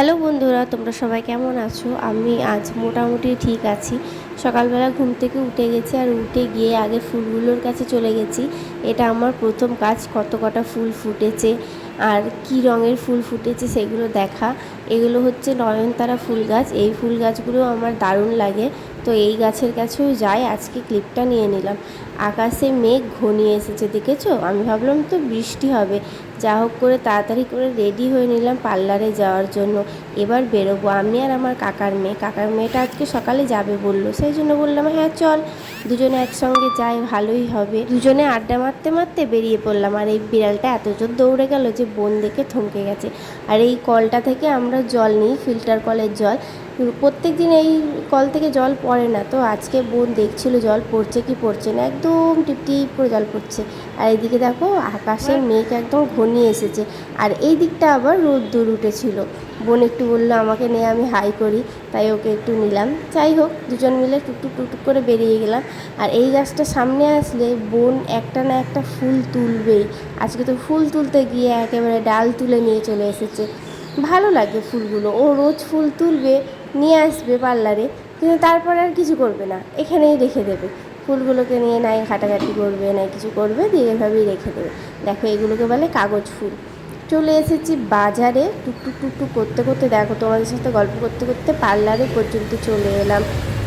Hello বন্ধুরা, তোমরা সবাই কেমন আছো? আমি আজ মোটামুটি ঠিক আছি। সকালবেলা ঘুম থেকে উঠে গেছি, আর উঠে গিয়ে আগে ফুলগুলোর কাছে চলে গেছি। এটা আমার প্রথম কাজ, কত কটা ফুল ফুটেছে আর কি রঙের ফুল ফুটেছে সেগুলো দেখা। এগুলো হচ্ছে নয়নতারা ফুল গাছ। এই ফুল গাছগুলো আমার দারুণ লাগে, তো এই গাছের কাছেও যাই। আজকে ক্লিপটা নিয়ে নিলাম। আকাশে মেঘ ঘনিয়ে এসেছে, দেখেছো? আমি ভাবলাম তো বৃষ্টি হবে। যা হোক করে তাড়াতাড়ি করে রেডি হয়ে নিলাম পার্লারে যাওয়ার জন্য। এবার বেরোবো আমি আর আমার কাকার মেয়েটা আজকে সকালে যাবে বললো, সেই জন্য বললাম হ্যাঁ চল, দুজনে একসঙ্গে যাই, ভালোই হবে। দুজনে আড্ডা মারতে মারতে বেরিয়ে পড়লাম। আর এই বিড়ালটা এত জোর দৌড়ে গেল যে বোন দেখে থমকে গেছে। আর এই কলটা থেকে আমরা জল নিই, ফিল্টার কলের জল। প্রত্যেক দিন এই কল থেকে জল পড়ে না, তো আজকে বোন দেখছিল জল পড়ছে কি পড়ছে না, একদম টিপ টিপ করে জল পড়ছে। আর এইদিকে দেখো আকাশে মেঘ একদম ঘনিয়ে এসেছে, আর এই দিকটা আবার রোদ্দুর উঠেছিল। বোন একটু বললো আমাকে নিয়ে, আমি হাই করি, তাই ওকে একটু নিলাম। যাই হোক, দুজন মিলে টুকটুক টুকটুক করে বেরিয়ে গেলাম। আর এই গাছটা সামনে আসলে বোন একটা না একটা ফুল তুলবেই। আজকে তো ফুল তুলতে গিয়ে একেবারে ডাল তুলে নিয়ে চলে এসেছে। ভালো লাগে ফুলগুলো, ও রোজ ফুল তুলবে, নিয়ে আসবে পার্লারে, কিন্তু তারপর আর কিছু করবে না, এখানেই রেখে দেবে। ফুলগুলোকে নিয়ে নাই ঘাটাঘাটি করবে, নাই কিছু করবে, দিয়ে এভাবেই রেখে দেবে। দেখো এগুলোকে বলে কাগজ ফুল। চলে এসেছি বাজারে, টুকটুক টুকটুক করতে করতে, দেখো তোমাদের সাথে গল্প করতে করতে পার্লারে পর্যন্ত চলে এলাম।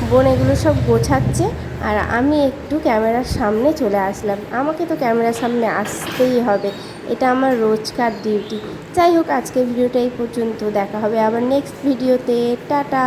বোন এগুলো সব গোছাচ্ছে, আর আমি একটু ক্যামেরার সামনে চলে আসলাম। আমাকে তো ক্যামেরার সামনে আসতেই হবে, এটা আমার রোজকার ডিউটি। যাই হোক, আজকের ভিডিওটা এই পর্যন্ত, দেখা হবে আবার নেক্সট ভিডিওতে। টাটা।